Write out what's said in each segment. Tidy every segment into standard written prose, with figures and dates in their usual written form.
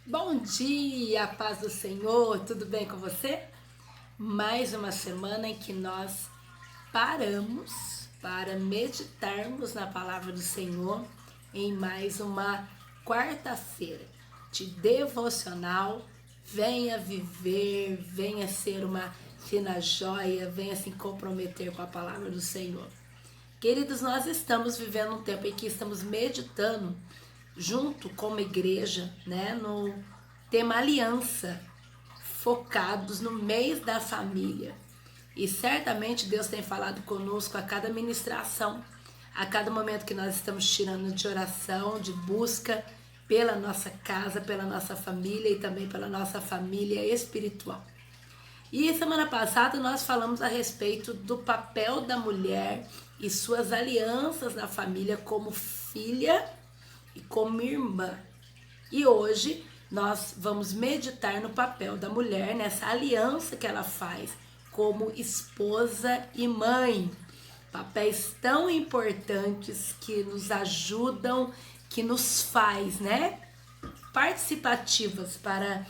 Bom dia, paz do Senhor, tudo bem com você? Mais uma semana em que nós paramos para meditarmos na palavra do Senhor em mais uma quarta-feira de devocional. Venha viver, venha ser uma fina joia, venha se comprometer com a palavra do Senhor. Queridos, nós estamos vivendo um tempo em que estamos meditando junto como igreja, né, no tema aliança, focados no mês da família. E certamente Deus tem falado conosco a cada ministração, a cada momento que nós estamos tirando de oração, de busca pela nossa casa, pela nossa família e também pela nossa família espiritual. E semana passada nós falamos a respeito do papel da mulher e suas alianças na família como filha e como irmã. E hoje nós vamos meditar no papel da mulher, nessa aliança que ela faz como esposa e mãe. Papéis tão importantes que nos ajudam, que nos faz, né, participativas para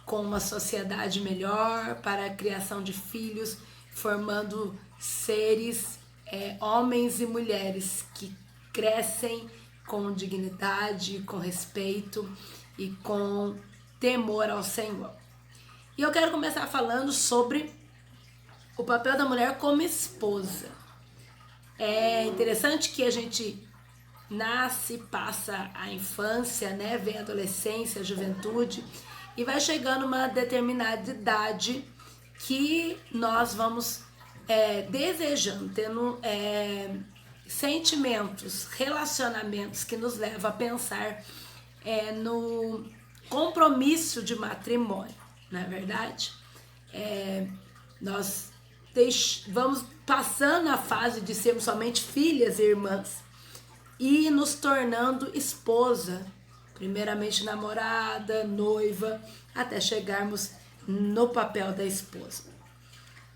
com uma sociedade melhor, para a criação de filhos, formando seres, homens e mulheres que crescem com dignidade, com respeito e com temor ao Senhor. E eu quero começar falando sobre o papel da mulher como esposa. É interessante que a gente nasce, passa a infância, né, vem a adolescência, a juventude, e vai chegando uma determinada idade que nós vamos desejando, tendo sentimentos, relacionamentos que nos levam a pensar no compromisso de matrimônio, não é verdade? Nós vamos passando a fase de sermos somente filhas e irmãs e nos tornando esposa, primeiramente namorada, noiva, até chegarmos no papel da esposa.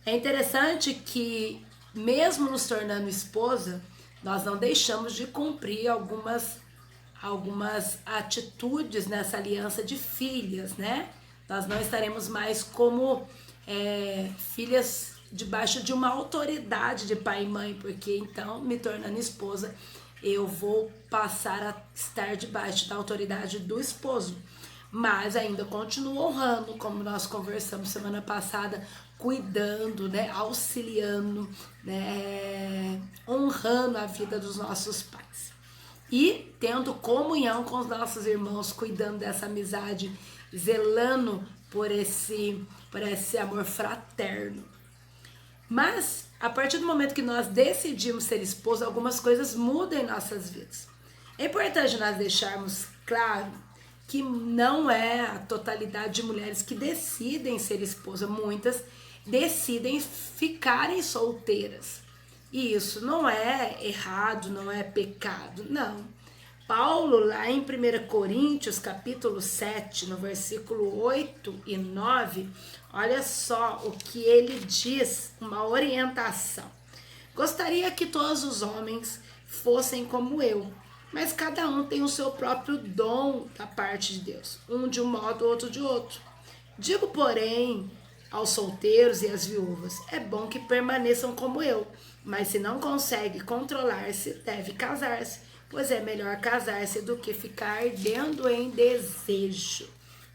É interessante que, mesmo nos tornando esposa, nós não deixamos de cumprir algumas atitudes nessa aliança de filhas, né? Nós não estaremos mais como filhas debaixo de uma autoridade de pai e mãe, porque então, me tornando esposa, eu vou passar a estar debaixo da autoridade do esposo. Mas ainda continuo honrando, como nós conversamos semana passada, cuidando, né, auxiliando, né, honrando a vida dos nossos pais. E tendo comunhão com os nossos irmãos, cuidando dessa amizade, zelando por esse amor fraterno. Mas, a partir do momento que nós decidimos ser esposa, algumas coisas mudam em nossas vidas. É importante nós deixarmos claro que não é a totalidade de mulheres que decidem ser esposa. Muitas decidem ficarem solteiras. E isso não é errado, não é pecado, não. Paulo, lá em 1 Coríntios, capítulo 7, no versículo 8 e 9, olha só o que ele diz, uma orientação. Gostaria que todos os homens fossem como eu, mas cada um tem o seu próprio dom da parte de Deus, um de um modo, outro de outro. Digo, porém, aos solteiros e às viúvas, é bom que permaneçam como eu, mas se não consegue controlar-se, deve casar-se, pois é melhor casar-se do que ficar ardendo em desejo,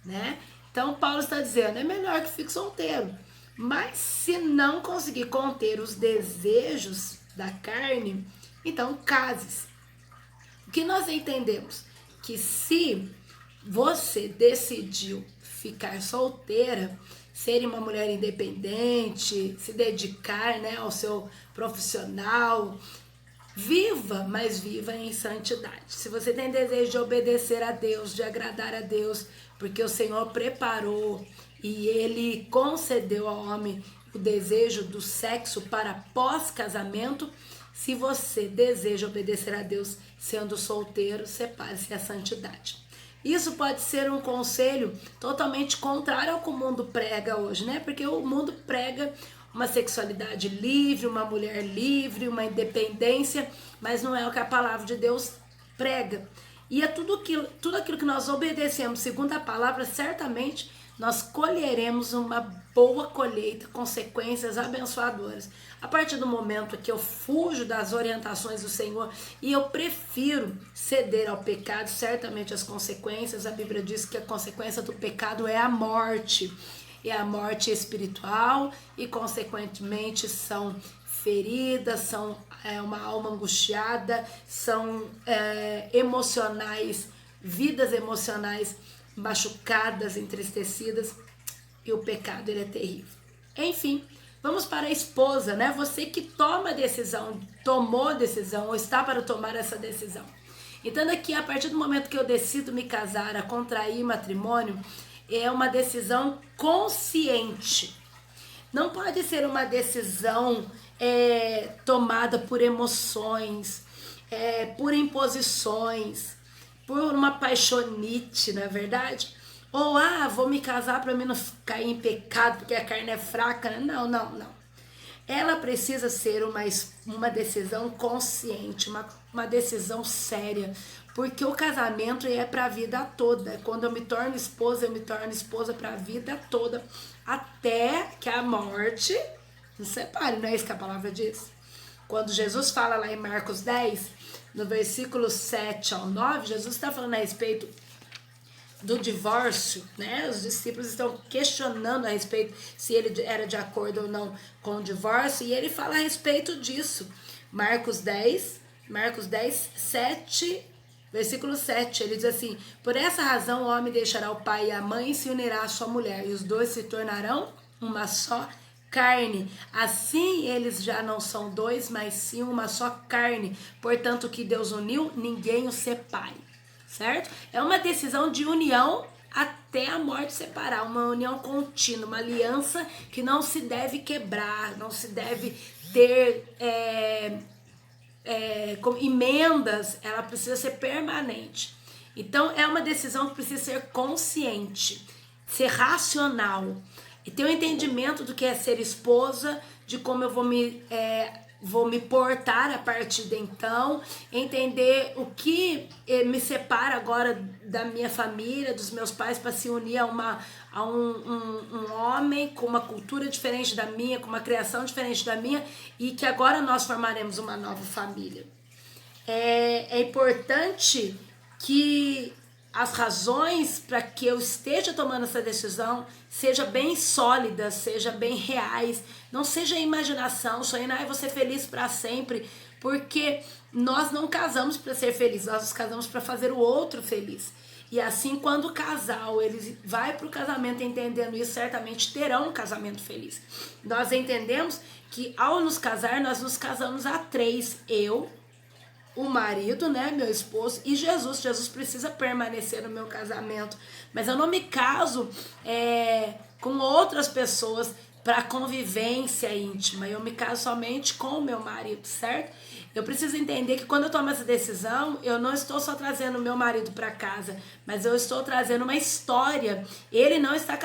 né? Então, Paulo está dizendo, é melhor que fique solteiro, mas se não conseguir conter os desejos da carne, então case-se. O que nós entendemos? Que se você decidiu ficar solteira, ser uma mulher independente, se dedicar, né, ao seu profissional, viva, mas viva em santidade. Se você tem desejo de obedecer a Deus, de agradar a Deus, porque o Senhor preparou e Ele concedeu ao homem o desejo do sexo para pós-casamento, se você deseja obedecer a Deus sendo solteiro, separe-se a santidade. Isso pode ser um conselho totalmente contrário ao que o mundo prega hoje, né? Porque o mundo prega uma sexualidade livre, uma mulher livre, uma independência, mas não é o que a palavra de Deus prega. E é tudo aquilo que nós obedecemos segundo a palavra, certamente nós colheremos uma boa colheita, consequências abençoadoras. A partir do momento que eu fujo das orientações do Senhor e eu prefiro ceder ao pecado, certamente as consequências, a Bíblia diz que a consequência do pecado é a morte. É a morte espiritual e, consequentemente, são feridas, são uma alma angustiada, são emocionais, vidas emocionais machucadas, entristecidas, e o pecado ele é terrível. Enfim, vamos para a esposa, né? Você que toma a decisão, tomou a decisão ou está para tomar essa decisão. Então aqui, a partir do momento que eu decido me casar, a contrair matrimônio, é uma decisão consciente. Não pode ser uma decisão tomada por emoções, por imposições, por uma paixonite, não é verdade? Ou, vou me casar para mim não cair em pecado porque a carne é fraca. Não. Ela precisa ser uma decisão consciente, uma decisão séria, porque o casamento é para a vida toda. Quando eu me torno esposa para a vida toda, até que a morte nos separe, não é isso que a palavra diz? Quando Jesus fala lá em Marcos 10, no versículo 7 ao 9, Jesus está falando a respeito do divórcio, né? Os discípulos estão questionando a respeito se ele era de acordo ou não com o divórcio, e ele fala a respeito disso. Marcos 10, 7, versículo 7, ele diz assim: por essa razão o homem deixará o pai e a mãe e se unirá à sua mulher, e os dois se tornarão uma só carne. Assim eles já não são dois, mas sim uma só carne. Portanto, o que Deus uniu, ninguém o separe. Certo? É uma decisão de união até a morte separar, uma união contínua, uma aliança que não se deve quebrar, não se deve ter emendas, ela precisa ser permanente. Então é uma decisão que precisa ser consciente, ser racional, e ter um entendimento do que é ser esposa, de como eu vou me portar a partir de então, entender o que me separa agora da minha família, dos meus pais, para se unir a um homem com uma cultura diferente da minha, com uma criação diferente da minha, e que agora nós formaremos uma nova família. É importante que as razões para que eu esteja tomando essa decisão sejam bem sólidas, sejam bem reais, não seja imaginação, sonhando, eu vou ser feliz para sempre, porque nós não casamos para ser felizes, nós nos casamos para fazer o outro feliz. E assim, quando o casal ele vai para o casamento entendendo isso, certamente terão um casamento feliz. Nós entendemos que ao nos casar, nós nos casamos a três: eu, o marido, né, meu esposo, e Jesus. Jesus precisa permanecer no meu casamento, mas eu não me caso com outras pessoas para convivência íntima, eu me caso somente com o meu marido, certo? Eu preciso entender que quando eu tomo essa decisão, eu não estou só trazendo o meu marido para casa, mas eu estou trazendo uma história. Ele não está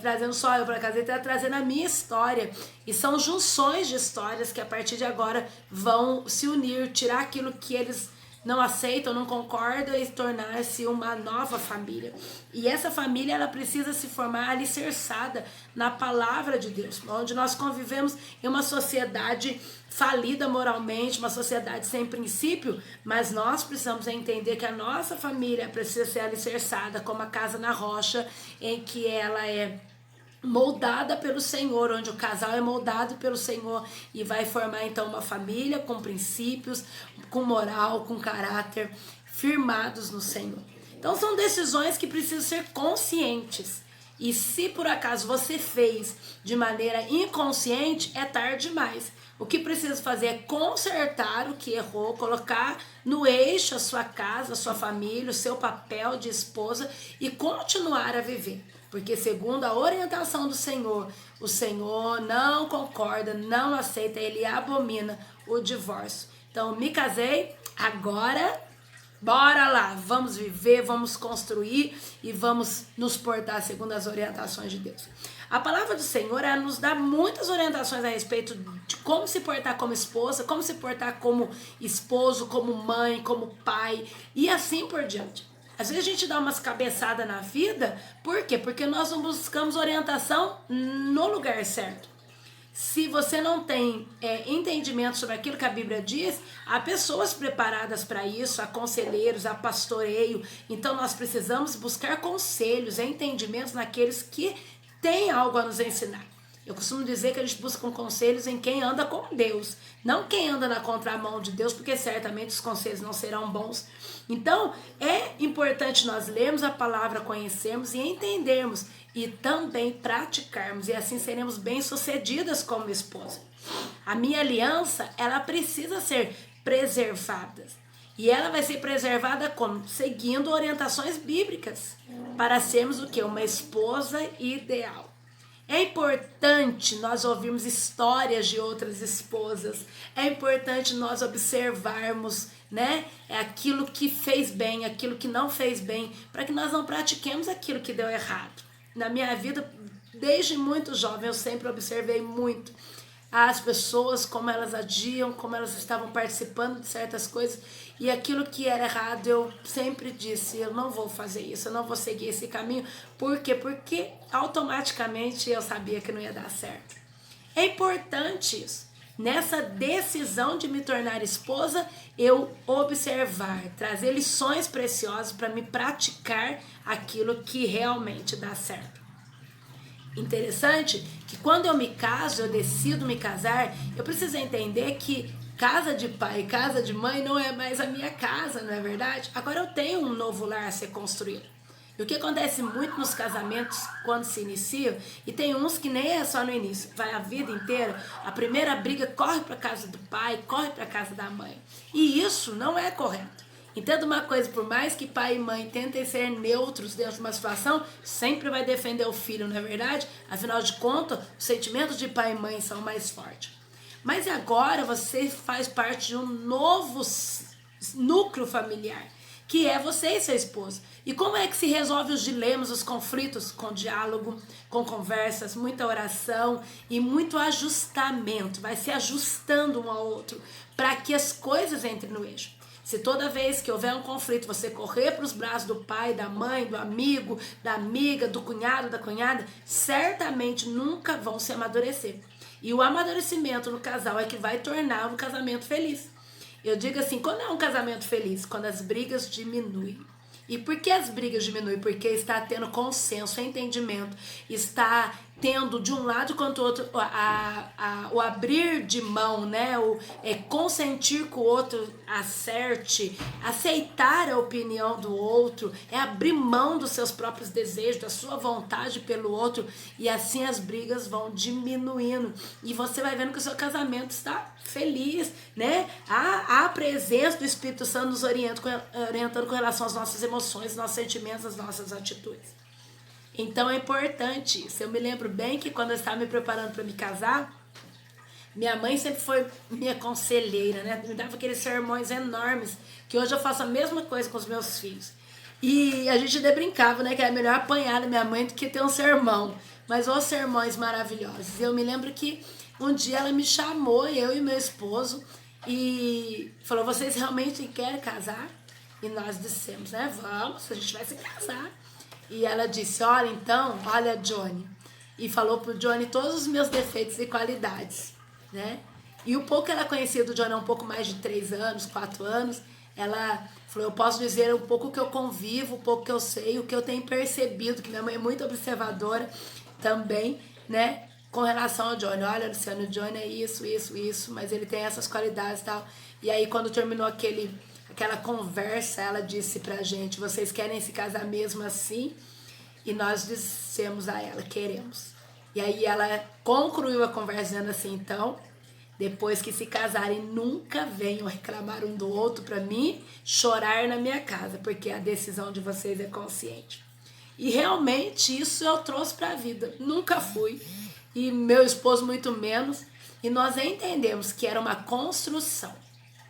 trazendo só eu para casa, ele está trazendo a minha história. E são junções de histórias que a partir de agora vão se unir, tirar aquilo que eles não aceitam, não concordam, e tornar-se uma nova família. E essa família, ela precisa se formar alicerçada na palavra de Deus, onde nós convivemos em uma sociedade falida moralmente, uma sociedade sem princípio, mas nós precisamos entender que a nossa família precisa ser alicerçada como a casa na rocha, em que ela é moldada pelo Senhor, onde o casal é moldado pelo Senhor e vai formar então uma família com princípios, com moral, com caráter, firmados no Senhor. Então são decisões que precisam ser conscientes, e se por acaso você fez de maneira inconsciente, é tarde demais. O que precisa fazer é consertar o que errou, colocar no eixo a sua casa, a sua família, o seu papel de esposa e continuar a viver. Porque segundo a orientação do Senhor, o Senhor não concorda, não aceita, ele abomina o divórcio. Então, me casei, agora, bora lá, vamos viver, vamos construir e vamos nos portar segundo as orientações de Deus. A palavra do Senhor, ela nos dá muitas orientações a respeito de como se portar como esposa, como se portar como esposo, como mãe, como pai e assim por diante. Às vezes a gente dá umas cabeçadas na vida, por quê? Porque nós não buscamos orientação no lugar certo. Se você não tem entendimento sobre aquilo que a Bíblia diz, há pessoas preparadas para isso, há conselheiros, há pastoreio. Então nós precisamos buscar conselhos, entendimentos naqueles que têm algo a nos ensinar. Eu costumo dizer que a gente busca conselhos em quem anda com Deus, não quem anda na contramão de Deus, porque certamente os conselhos não serão bons. Então, é importante nós lermos a palavra, conhecermos e entendermos e também praticarmos, e assim seremos bem-sucedidas como esposa. A minha aliança, ela precisa ser preservada. E ela vai ser preservada como? Seguindo orientações bíblicas, para sermos o quê? Uma esposa ideal. É importante nós ouvirmos histórias de outras esposas. É importante nós observarmos, né, aquilo que fez bem, aquilo que não fez bem, para que nós não pratiquemos aquilo que deu errado. Na minha vida, desde muito jovem, eu sempre observei muito as pessoas, como elas agiam, como elas estavam participando de certas coisas, e aquilo que era errado, eu sempre disse, eu não vou fazer isso, eu não vou seguir esse caminho. Por quê? Porque automaticamente eu sabia que não ia dar certo. É importante isso. Nessa decisão de me tornar esposa, eu observar, trazer lições preciosas para me praticar aquilo que realmente dá certo. Interessante que quando eu me caso, eu decido me casar, eu preciso entender que casa de pai, casa de mãe não é mais a minha casa, não é verdade? Agora eu tenho um novo lar a ser construído. E o que acontece muito nos casamentos quando se iniciam, e tem uns que nem é só no início, vai a vida inteira, a primeira briga corre para casa do pai, corre para casa da mãe. E isso não é correto. Entenda uma coisa, por mais que pai e mãe tentem ser neutros dentro de uma situação, sempre vai defender o filho, não é verdade? Afinal de contas, os sentimentos de pai e mãe são mais fortes. Mas agora você faz parte de um novo núcleo familiar, que é você e seu esposo. E como é que se resolve os dilemas, os conflitos? Com diálogo, com conversas, muita oração e muito ajustamento. Vai se ajustando um ao outro para que as coisas entrem no eixo. Se toda vez que houver um conflito você correr para os braços do pai, da mãe, do amigo, da amiga, do cunhado, da cunhada, certamente nunca vão se amadurecer. E o amadurecimento no casal é que vai tornar um casamento feliz. Eu digo assim, quando é um casamento feliz? Quando as brigas diminuem. E por que as brigas diminuem? Porque está tendo consenso, entendimento, está tendo de um lado quanto do outro o abrir de mão, né? O consentir que o outro acerte, aceitar a opinião do outro, é abrir mão dos seus próprios desejos, da sua vontade pelo outro, e assim as brigas vão diminuindo. E você vai vendo que o seu casamento está feliz, né? A presença do Espírito Santo nos orientando com relação às nossas emoções, nossos sentimentos, às nossas atitudes. Então é importante isso. Eu me lembro bem que quando eu estava me preparando para me casar, minha mãe sempre foi minha conselheira, né? Me dava aqueles sermões enormes, que hoje eu faço a mesma coisa com os meus filhos. E a gente até brincava, né? Que era melhor apanhar da minha mãe do que ter um sermão. Mas os sermões maravilhosos. Eu me lembro que um dia ela me chamou, eu e meu esposo, e falou, vocês realmente querem casar? E nós dissemos, né? Vamos, a gente vai se casar. E ela disse, olha Johnny. E falou pro Johnny todos os meus defeitos e qualidades, né? E o pouco que ela conhecia do Johnny, um pouco mais de 3 anos, 4 anos, ela falou, eu posso dizer um pouco que eu convivo, um pouco que eu sei, o que eu tenho percebido, que minha mãe é muito observadora também, né? Com relação ao Johnny. Olha, Luciano, o Johnny é isso, mas ele tem essas qualidades e tal. E aí, quando terminou aquela conversa, ela disse pra gente, vocês querem se casar mesmo assim? E nós dissemos a ela, queremos. E aí ela concluiu a conversa dizendo assim, então, depois que se casarem, nunca venham reclamar um do outro pra mim, chorar na minha casa, porque a decisão de vocês é consciente. E realmente isso eu trouxe pra vida. Nunca fui, e meu esposo muito menos, e nós entendemos que era uma construção.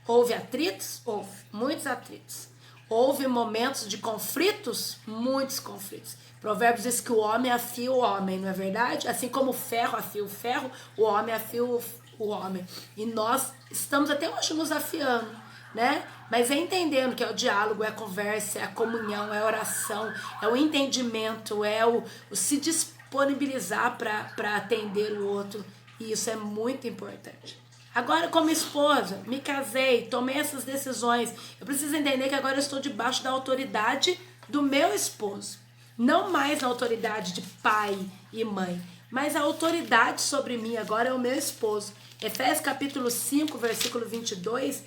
Houve atritos? Houve, muitos atritos. Houve momentos de conflitos, muitos conflitos. Provérbios diz que o homem afia o homem, não é verdade? Assim como o ferro afia o ferro, o homem afia o homem. E nós estamos até hoje nos afiando, né? Mas é entendendo que é o diálogo, é a conversa, é a comunhão, é a oração, é o entendimento, é o se disponibilizar para atender o outro. E isso é muito importante. Agora, como esposa, me casei, tomei essas decisões. Eu preciso entender que agora eu estou debaixo da autoridade do meu esposo. Não mais a autoridade de pai e mãe, mas a autoridade sobre mim agora é o meu esposo. Efésios capítulo 5, versículo 22,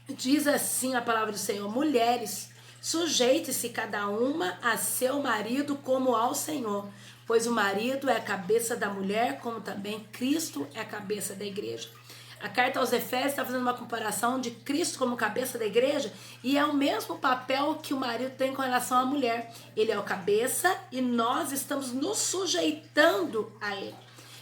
diz assim a palavra do Senhor: mulheres, sujeite-se cada uma a seu marido como ao Senhor, pois o marido é a cabeça da mulher, como também Cristo é a cabeça da igreja. A carta aos Efésios está fazendo uma comparação de Cristo como cabeça da igreja, e é o mesmo papel que o marido tem com relação à mulher. Ele é o cabeça e nós estamos nos sujeitando a ele.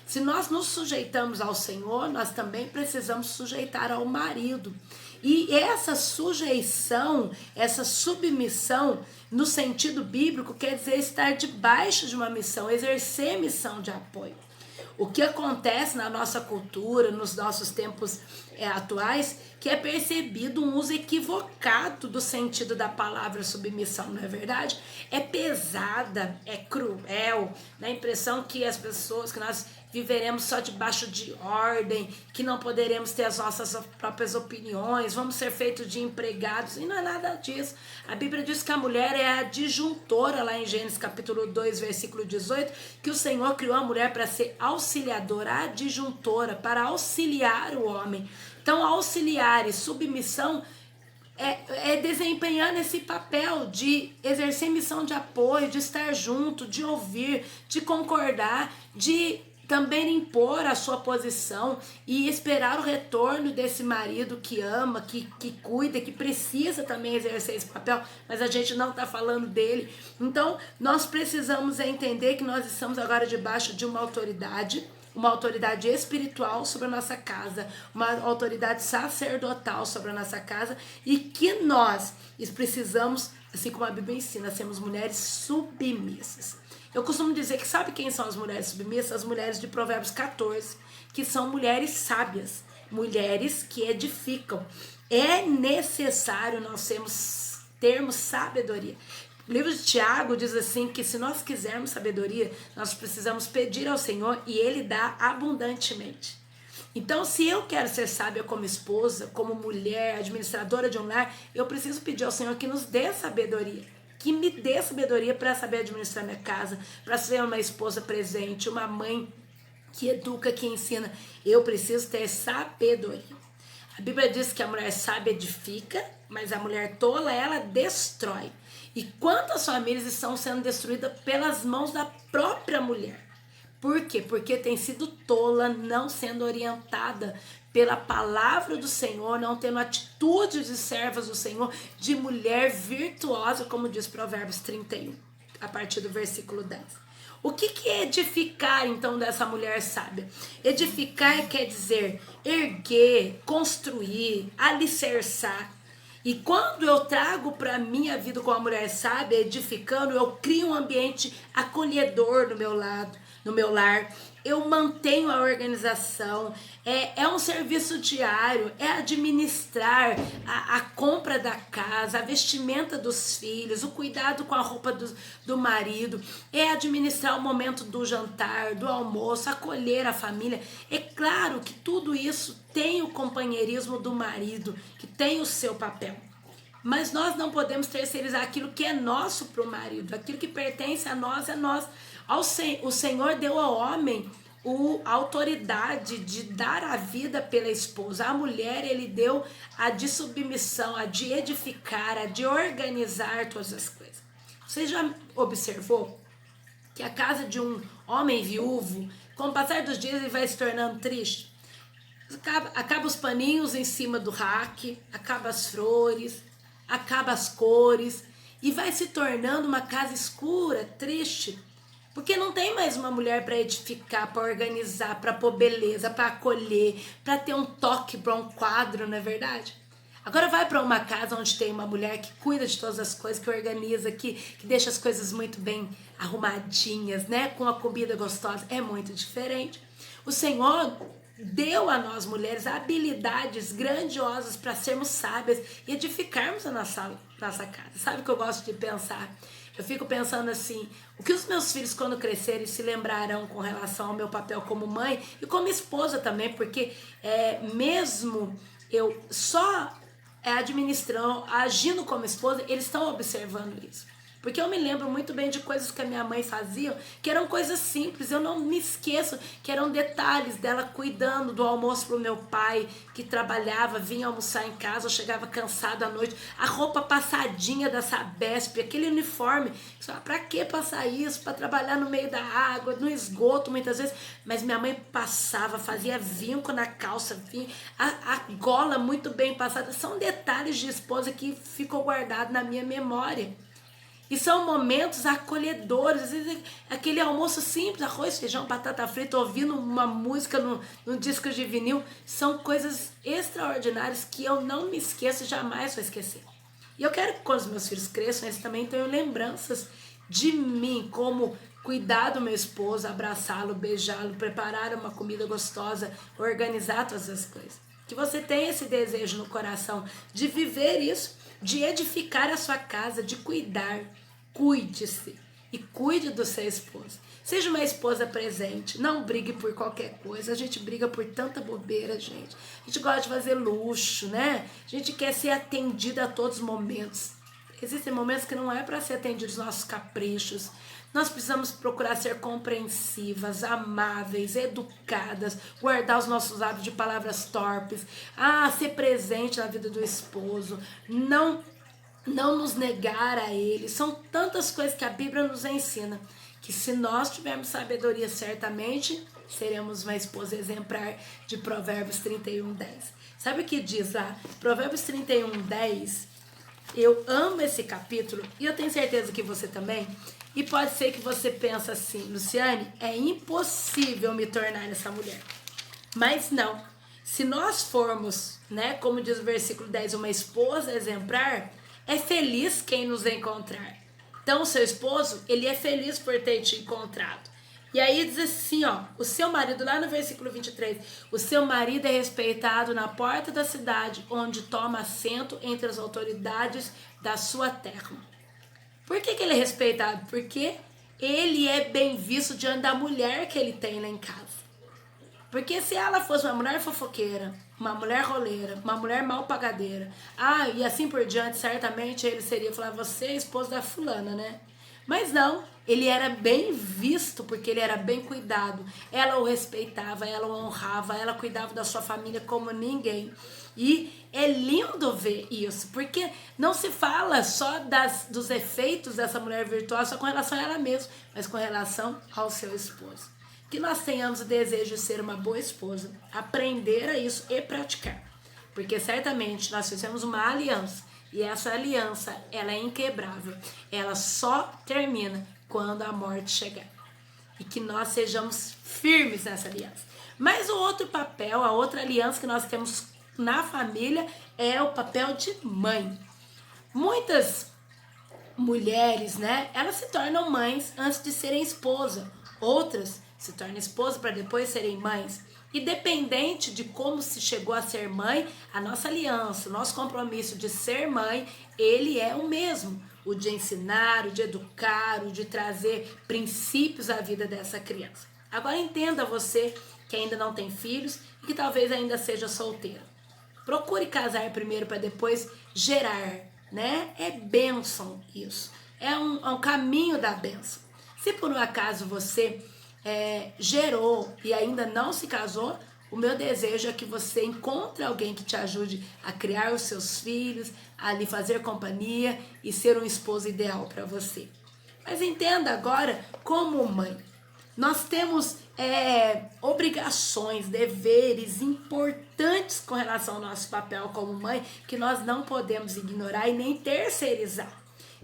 Se nós nos sujeitamos ao Senhor, nós também precisamos sujeitar ao marido. E essa sujeição, essa submissão, no sentido bíblico, quer dizer estar debaixo de uma missão, exercer missão de apoio. O que acontece na nossa cultura, nos nossos tempos atuais, que é percebido um uso equivocado do sentido da palavra submissão, não é verdade? É pesada, é cruel, dá a impressão que as pessoas, que nós viveremos só debaixo de ordem, que não poderemos ter as nossas próprias opiniões, vamos ser feitos de empregados, e não é nada disso. A Bíblia diz que a mulher é a disjuntora, lá em Gênesis capítulo 2, versículo 18, que o Senhor criou a mulher para ser auxiliadora, adjuntora, para auxiliar o homem. Então, auxiliar e submissão é desempenhando esse papel de exercer missão de apoio, de estar junto, de ouvir, de concordar, de também impor a sua posição e esperar o retorno desse marido que ama, que cuida, que precisa também exercer esse papel, mas a gente não está falando dele. Então, nós precisamos entender que nós estamos agora debaixo de uma autoridade espiritual sobre a nossa casa, uma autoridade sacerdotal sobre a nossa casa, e que nós precisamos, assim como a Bíblia ensina, sermos mulheres submissas. Eu costumo dizer que sabe quem são as mulheres submissas? As mulheres de Provérbios 14, que são mulheres sábias, mulheres que edificam. É necessário nós termos sabedoria. O livro de Tiago diz assim que se nós quisermos sabedoria, nós precisamos pedir ao Senhor e Ele dá abundantemente. Então, se eu quero ser sábia como esposa, como mulher, administradora de um lar, eu preciso pedir ao Senhor que nos dê sabedoria. Que me dê sabedoria para saber administrar minha casa, para ser uma esposa presente, uma mãe que educa, que ensina. Eu preciso ter sabedoria. A Bíblia diz que a mulher sábia edifica, mas a mulher tola, ela destrói. E quantas famílias estão sendo destruídas pelas mãos da própria mulher? Por quê? Porque tem sido tola, não sendo orientada pela palavra do Senhor, não tendo atitude de servas do Senhor, de mulher virtuosa, como diz Provérbios 31, a partir do versículo 10. O que é edificar, então, dessa mulher sábia? Edificar quer dizer erguer, construir, alicerçar. E quando eu trago para a minha vida com a mulher sábia, edificando, eu crio um ambiente acolhedor no meu lado, no meu lar, eu mantenho a organização, é um serviço diário, é administrar a compra da casa, a vestimenta dos filhos, o cuidado com a roupa do marido, é administrar o momento do jantar, do almoço, acolher a família. É claro que tudo isso tem o companheirismo do marido, que tem o seu papel. Mas nós não podemos terceirizar aquilo que é nosso para o marido, aquilo que pertence a nós é nosso. O Senhor deu ao homem a autoridade de dar a vida pela esposa. A mulher, ele deu a de submissão, a de edificar, a de organizar todas as coisas. Você já observou que a casa de um homem viúvo, com o passar dos dias, ele vai se tornando triste? Acaba os paninhos em cima do rack, acaba as flores, acaba as cores, e vai se tornando uma casa escura, triste. Porque não tem mais uma mulher para edificar, para organizar, para pôr beleza, para acolher, para ter um toque para um quadro, não é verdade? Agora vai para uma casa onde tem uma mulher que cuida de todas as coisas, que organiza, que deixa as coisas muito bem arrumadinhas, né? Com a comida gostosa. É muito diferente. O Senhor deu a nós mulheres habilidades grandiosas para sermos sábias e edificarmos a nossa casa. Sabe o que eu gosto de pensar? Eu fico pensando assim, o que os meus filhos quando crescerem se lembrarão com relação ao meu papel como mãe e como esposa também, porque mesmo eu só administrando, agindo como esposa, eles estão observando isso. Porque eu me lembro muito bem de coisas que a minha mãe fazia, que eram coisas simples, eu não me esqueço, que eram detalhes dela cuidando do almoço pro meu pai, que trabalhava, vinha almoçar em casa, eu chegava cansada à noite, a roupa passadinha da Sabesp, aquele uniforme, pra que passar isso? Pra trabalhar no meio da água, no esgoto muitas vezes, mas minha mãe passava, fazia vinco na calça, a gola muito bem passada, são detalhes de esposa que ficou guardado na minha memória. E são momentos acolhedores, às vezes aquele almoço simples, arroz, feijão, batata frita, ouvindo uma música no disco de vinil, são coisas extraordinárias que eu não me esqueço, jamais vou esquecer. E eu quero que quando os meus filhos cresçam, eles também tenham lembranças de mim, como cuidar do meu esposo, abraçá-lo, beijá-lo, preparar uma comida gostosa, organizar todas as coisas. Que você tenha esse desejo no coração de viver isso, de edificar a sua casa, de cuidar. Cuide-se e cuide do seu esposo. Seja uma esposa presente, não brigue por qualquer coisa. A gente briga por tanta bobeira, gente. A gente gosta de fazer luxo, né? A gente quer ser atendida a todos os momentos. Existem momentos que não é para ser atendidos os nossos caprichos. Nós precisamos procurar ser compreensivas, amáveis, educadas, guardar os nossos hábitos de palavras torpes, ser presente na vida do esposo, não nos negar a ele. São tantas coisas que a Bíblia nos ensina, que se nós tivermos sabedoria, certamente seremos uma esposa exemplar, de Provérbios 31:10. Sabe o que diz lá? Provérbios 31:10, eu amo esse capítulo e eu tenho certeza que você também. E pode ser que você pense assim, Luciane, é impossível me tornar essa mulher. Mas não. Se nós formos, né, como diz o versículo 10, uma esposa exemplar, é feliz quem nos encontrar. Então, o seu esposo, ele é feliz por ter te encontrado. E aí diz assim, o seu marido, lá no versículo 23, o seu marido é respeitado na porta da cidade, onde toma assento entre as autoridades da sua terra. Por que ele é respeitado? Porque ele é bem visto diante da mulher que ele tem lá em casa. Porque se ela fosse uma mulher fofoqueira, uma mulher roleira, uma mulher mal pagadeira, e assim por diante, certamente ele seria falar, você é esposo da fulana, né? Mas não, ele era bem visto porque ele era bem cuidado. Ela o respeitava, ela o honrava, ela cuidava da sua família como ninguém. E é lindo ver isso, porque não se fala só dos efeitos dessa mulher virtuosa só com relação a ela mesma, mas com relação ao seu esposo. Que nós tenhamos o desejo de ser uma boa esposa, aprender a isso e praticar. Porque certamente nós fizemos uma aliança, e essa aliança, ela é inquebrável. Ela só termina quando a morte chegar. E que nós sejamos firmes nessa aliança. Mas o outro papel, a outra aliança que nós temos na família é o papel de mãe. Muitas mulheres, né, elas se tornam mães antes de serem esposa. Outras se tornam esposa para depois serem mães. Independente de como se chegou a ser mãe, a nossa aliança, o nosso compromisso de ser mãe, ele é o mesmo. O de ensinar, o de educar, o de trazer princípios à vida dessa criança. Agora entenda você que ainda não tem filhos e que talvez ainda seja solteira. Procure casar primeiro para depois gerar, né? É bênção isso. É um caminho da bênção. Se por um acaso você gerou e ainda não se casou, o meu desejo é que você encontre alguém que te ajude a criar os seus filhos, a lhe fazer companhia e ser um esposo ideal para você. Mas entenda agora, como mãe, nós temos obrigações, deveres importantes com relação ao nosso papel como mãe, que nós não podemos ignorar e nem terceirizar.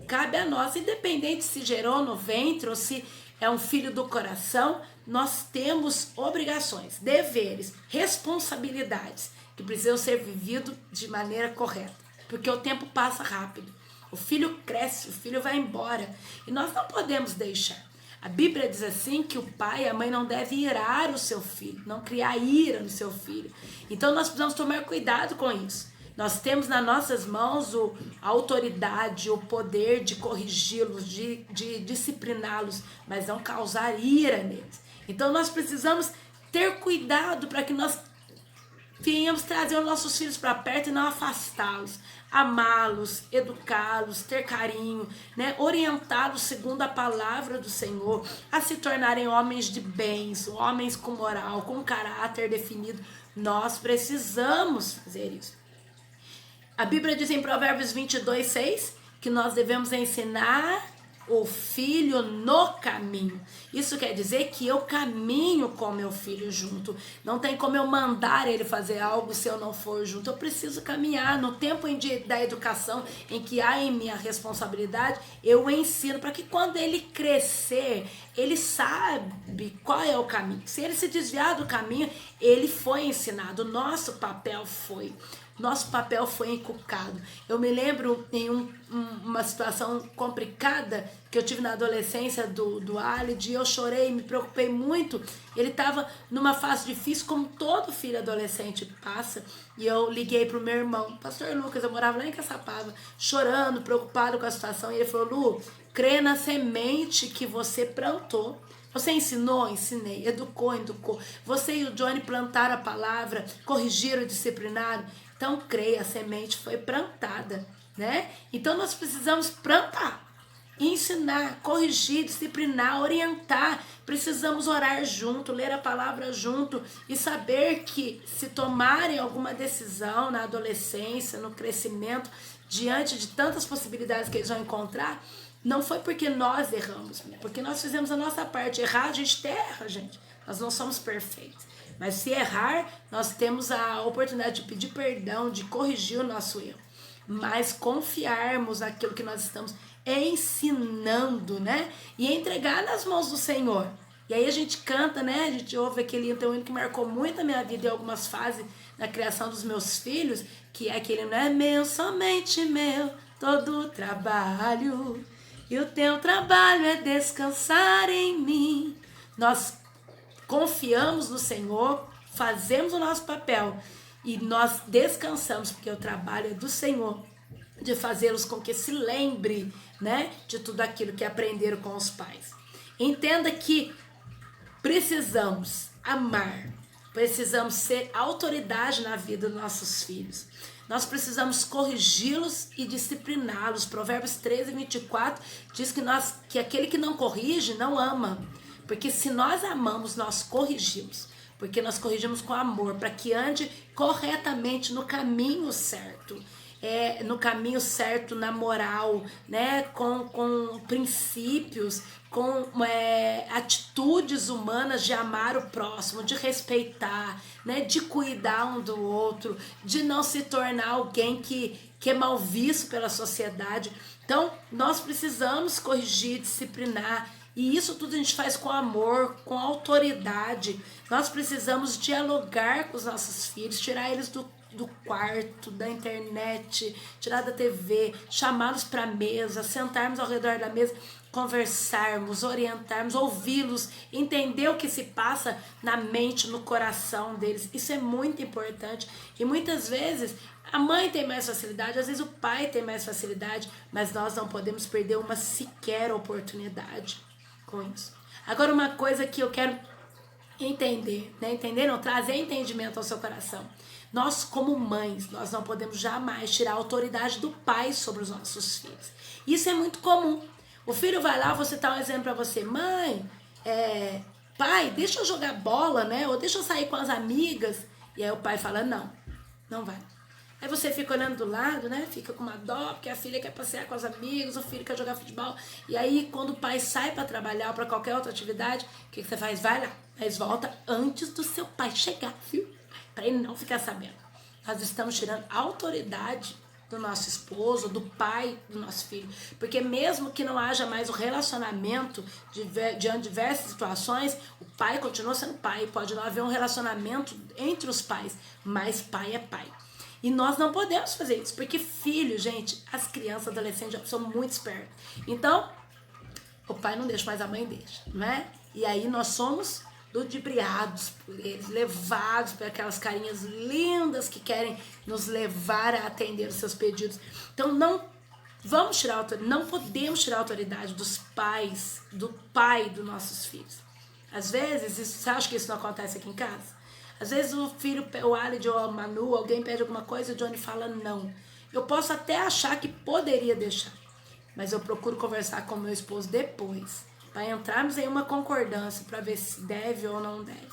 Cabe a nós, independente se gerou no ventre ou se é um filho do coração, nós temos obrigações, deveres, responsabilidades que precisam ser vividos de maneira correta, porque o tempo passa rápido. O filho cresce, o filho vai embora e nós não podemos deixar. A Bíblia diz assim que o pai e a mãe não devem irar o seu filho, não criar ira no seu filho. Então nós precisamos tomar cuidado com isso. Nós temos nas nossas mãos a autoridade, o poder de corrigi-los, de discipliná-los, mas não causar ira neles. Então nós precisamos ter cuidado para que nós venhamos trazer os nossos filhos para perto e não afastá-los. Amá-los, educá-los, ter carinho, né? Orientá-los segundo a palavra do Senhor, a se tornarem homens de bens, homens com moral, com caráter definido. Nós precisamos fazer isso. A Bíblia diz em Provérbios 22:6 que nós devemos ensinar o filho no caminho. Isso quer dizer que eu caminho com meu filho junto. Não tem como eu mandar ele fazer algo se eu não for junto. Eu preciso caminhar. No tempo da educação em que há em minha responsabilidade, eu ensino para que quando ele crescer, ele sabe qual é o caminho. Se ele se desviar do caminho, ele foi ensinado. O nosso papel foi inculcado. Eu me lembro em uma situação complicada que eu tive na adolescência do Alid, e eu chorei, me preocupei muito. Ele estava numa fase difícil, como todo filho adolescente passa, e eu liguei para o meu irmão, pastor Lucas, eu morava lá em Caçapava, chorando, preocupado com a situação, e ele falou: Lu, crê na semente que você plantou. Você ensinou? Ensinei. Educou? Você e o Johnny plantaram a palavra, corrigiram, disciplinaram. Então, creia, a semente foi plantada, né? Então, nós precisamos plantar, ensinar, corrigir, disciplinar, orientar. Precisamos orar junto, ler a palavra junto e saber que se tomarem alguma decisão na adolescência, no crescimento, diante de tantas possibilidades que eles vão encontrar, não foi porque nós erramos, porque nós fizemos a nossa parte. Errar, a gente erra, gente. Nós não somos perfeitos. Mas se errar, nós temos a oportunidade de pedir perdão, de corrigir o nosso erro. Mas confiarmos naquilo que nós estamos ensinando, né? E entregar nas mãos do Senhor. E aí a gente canta, né? A gente ouve aquele hino que marcou muito a minha vida em algumas fases na criação dos meus filhos, que é aquele: não é meu, somente meu, todo o trabalho. E o teu trabalho é descansar em mim. Nós confiamos no Senhor, fazemos o nosso papel e nós descansamos, porque o trabalho é do Senhor, de fazê-los com que se lembre, né, de tudo aquilo que aprenderam com os pais. Entenda que precisamos amar, precisamos ser autoridade na vida dos nossos filhos. Nós precisamos corrigi-los e discipliná-los. Provérbios 13:24 diz que aquele que não corrige não ama. Porque se nós amamos, nós corrigimos. Porque nós corrigimos com amor, para que ande corretamente no caminho certo. No caminho certo, na moral, né? Com princípios, com atitudes humanas de amar o próximo, de respeitar, né? De cuidar um do outro, de não se tornar alguém que é mal visto pela sociedade. Então, nós precisamos corrigir, disciplinar. E isso tudo a gente faz com amor, com autoridade. Nós precisamos dialogar com os nossos filhos, tirar eles do quarto, da internet, tirar da TV, chamá-los para a mesa, sentarmos ao redor da mesa, conversarmos, orientarmos, ouvi-los, entender o que se passa na mente, no coração deles. Isso é muito importante. E muitas vezes a mãe tem mais facilidade, às vezes o pai tem mais facilidade, mas nós não podemos perder uma sequer oportunidade com isso. Agora, uma coisa que eu quero entender, né? Entender não, trazer entendimento ao seu coração. Nós, como mães, nós não podemos jamais tirar a autoridade do pai sobre os nossos filhos. Isso é muito comum. O filho vai lá, você tá um exemplo para você: mãe, pai, deixa eu jogar bola, né? Ou deixa eu sair com as amigas. E aí o pai fala: não vai. Aí você fica olhando do lado, né? Fica com uma dó, porque a filha quer passear com os amigos, o filho quer jogar futebol. E aí, quando o pai sai para trabalhar ou para qualquer outra atividade, o que você faz? Vai lá, mas volta antes do seu pai chegar, viu? Para ele não ficar sabendo. Nós estamos tirando a autoridade do nosso esposo, do pai do nosso filho. Porque mesmo que não haja mais o relacionamento diante de diversas situações, o pai continua sendo pai, pode não haver um relacionamento entre os pais, mas pai é pai. E nós não podemos fazer isso, porque filho, gente, as crianças, adolescentes já são muito espertas. Então, o pai não deixa, mas a mãe deixa, né? E aí nós somos ludibriados por eles, levados por aquelas carinhas lindas que querem nos levar a atender os seus pedidos. Então não vamos tirar autoridade, não podemos tirar a autoridade dos pais, do pai dos nossos filhos. Às vezes, você acha que isso não acontece aqui em casa? Às vezes o filho, o Alid ou a Manu, alguém pede alguma coisa e o Johnny fala não. Eu posso até achar que poderia deixar, mas eu procuro conversar com meu esposo depois, para entrarmos em uma concordância, para ver se deve ou não deve.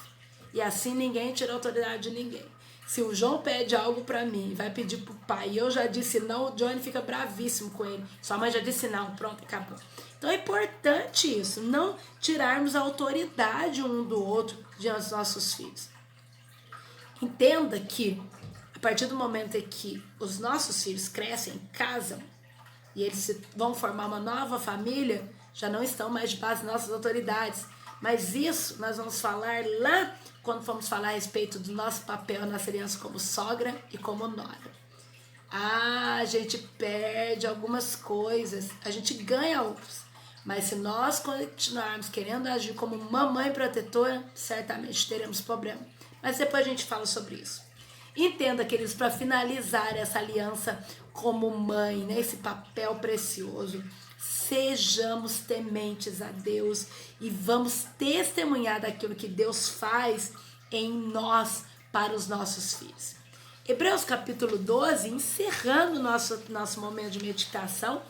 E assim ninguém tira a autoridade de ninguém. Se o João pede algo para mim e vai pedir pro pai e eu já disse não, o Johnny fica bravíssimo com ele. Sua mãe já disse não, pronto, acabou. Então é importante isso, não tirarmos a autoridade um do outro diante dos nossos filhos. Entenda que a partir do momento em que os nossos filhos crescem, casam e eles vão formar uma nova família, já não estão mais debaixo das nossas autoridades. Mas isso nós vamos falar lá quando formos falar a respeito do nosso papel nas crianças como sogra e como nora. A gente perde algumas coisas, a gente ganha outras. Mas se nós continuarmos querendo agir como mamãe protetora, certamente teremos problema. Mas depois a gente fala sobre isso. Entenda, queridos, para finalizar essa aliança como mãe, né, esse papel precioso, sejamos tementes a Deus e vamos testemunhar daquilo que Deus faz em nós para os nossos filhos. Hebreus capítulo 12, encerrando nosso momento de meditação,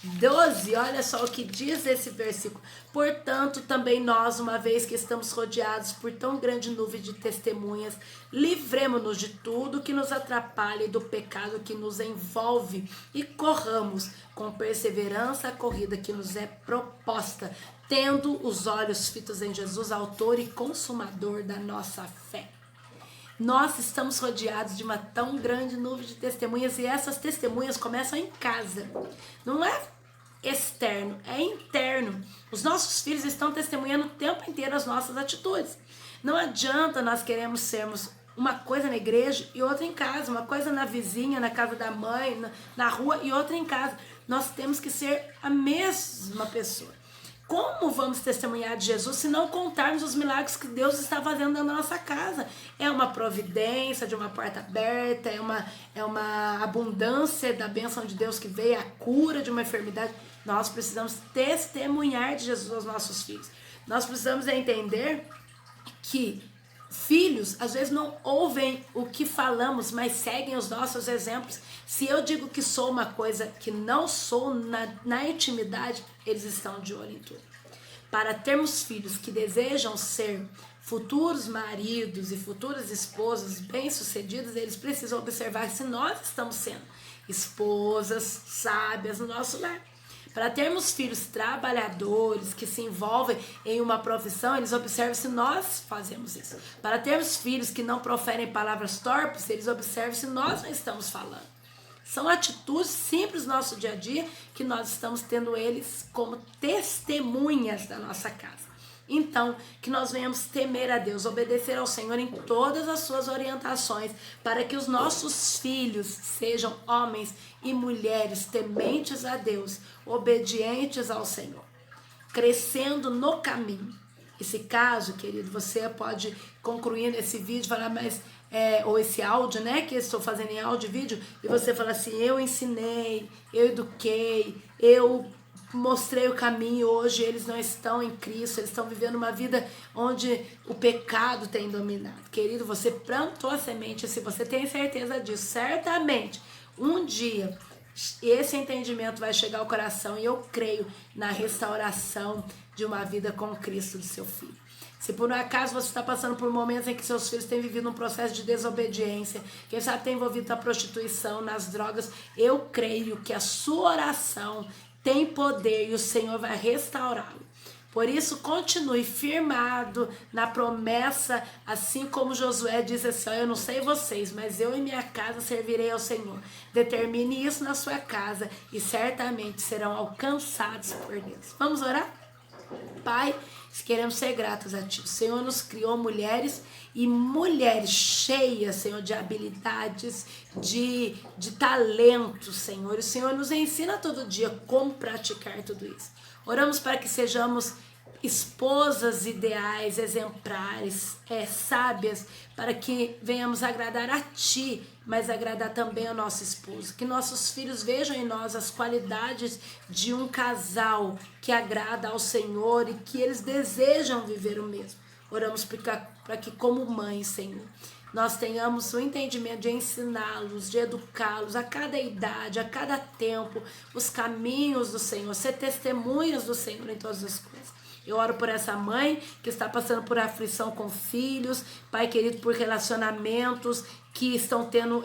12, olha só o que diz esse versículo. Portanto, também nós, uma vez que estamos rodeados por tão grande nuvem de testemunhas, livremo-nos de tudo que nos atrapalha e do pecado que nos envolve e corramos com perseverança a corrida que nos é proposta, tendo os olhos fitos em Jesus, autor e consumador da nossa fé. Nós estamos rodeados de uma tão grande nuvem de testemunhas e essas testemunhas começam em casa. Não é externo, é interno. Os nossos filhos estão testemunhando o tempo inteiro as nossas atitudes. Não adianta nós queremos sermos uma coisa na igreja e outra em casa, uma coisa na vizinha, na casa da mãe, na rua e outra em casa. Nós temos que ser a mesma pessoa. Como vamos testemunhar de Jesus se não contarmos os milagres que Deus está fazendo dentro da nossa casa? É uma providência de uma porta aberta, é uma abundância da bênção de Deus que veio, a cura de uma enfermidade. Nós precisamos testemunhar de Jesus aos nossos filhos. Nós precisamos entender que filhos, às vezes, não ouvem o que falamos, mas seguem os nossos exemplos. Se eu digo que sou uma coisa que não sou na intimidade, eles estão de olho em tudo. Para termos filhos que desejam ser futuros maridos e futuras esposas bem-sucedidas, eles precisam observar se nós estamos sendo esposas sábias no nosso lar. Para termos filhos trabalhadores que se envolvem em uma profissão, eles observam se nós fazemos isso. Para termos filhos que não proferem palavras torpes, eles observam se nós não estamos falando. São atitudes simples no nosso dia a dia que nós estamos tendo eles como testemunhas da nossa casa. Então, que nós venhamos temer a Deus, obedecer ao Senhor em todas as suas orientações, para que os nossos filhos sejam homens e mulheres tementes a Deus, obedientes ao Senhor, crescendo no caminho. E se caso, querido, você pode concluir nesse vídeo, falar, mas ou esse áudio, né, que eu estou fazendo em áudio e vídeo, e você fala assim, eu ensinei, eu eduquei, eu mostrei o caminho, hoje eles não estão em Cristo, eles estão vivendo uma vida onde o pecado tem dominado. Querido, você plantou a semente, se você tem certeza disso, certamente, um dia, esse entendimento vai chegar ao coração e eu creio na restauração de uma vida com Cristo do seu filho. Se por um acaso você está passando por momentos em que seus filhos têm vivido um processo de desobediência, quem sabe tem envolvido na prostituição, nas drogas, eu creio que a sua oração tem poder e o Senhor vai restaurá-lo. Por isso, continue firmado na promessa, assim como Josué disse assim, eu não sei vocês, mas eu e minha casa servirei ao Senhor. Determine isso na sua casa e certamente serão alcançados por Deus. Vamos orar? Pai, queremos ser gratos a Ti. O Senhor nos criou mulheres e mulheres cheias, Senhor, de habilidades, de talentos, Senhor. E o Senhor nos ensina todo dia como praticar tudo isso. Oramos para que sejamos esposas ideais, exemplares, sábias, para que venhamos agradar a Ti, mas agradar também ao nosso esposo. Que nossos filhos vejam em nós as qualidades de um casal que agrada ao Senhor e que eles desejam viver o mesmo. Oramos para que, como mães, Senhor, nós tenhamos o entendimento de ensiná-los, de educá-los a cada idade, a cada tempo, os caminhos do Senhor, ser testemunhas do Senhor em todas as coisas. Eu oro por essa mãe que está passando por aflição com filhos, Pai querido, por relacionamentos que estão tendo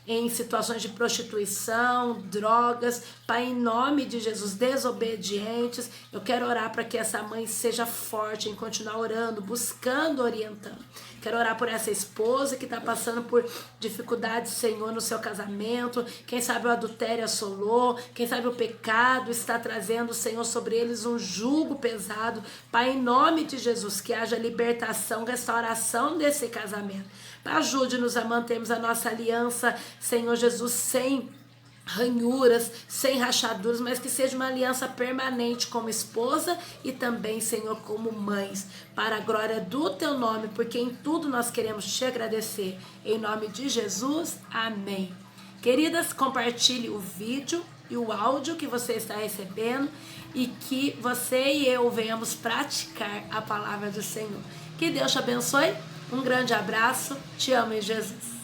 em situações de prostituição, drogas, Pai, em nome de Jesus, desobedientes. Eu quero orar para que essa mãe seja forte em continuar orando, buscando, orientando. Quero orar por essa esposa que está passando por dificuldades, Senhor, no seu casamento. Quem sabe o adultério assolou, quem sabe o pecado está trazendo, Senhor, sobre eles um jugo pesado. Pai, em nome de Jesus, que haja libertação, restauração desse casamento. Pai, ajude-nos a mantermos a nossa aliança, Senhor Jesus, sem ranhuras, sem rachaduras, mas que seja uma aliança permanente como esposa e também, Senhor, como mães, para a glória do Teu nome, porque em tudo nós queremos Te agradecer. Em nome de Jesus, amém. Queridas, compartilhe o vídeo e o áudio que você está recebendo e que você e eu venhamos praticar a palavra do Senhor. Que Deus te abençoe, um grande abraço, te amo em Jesus.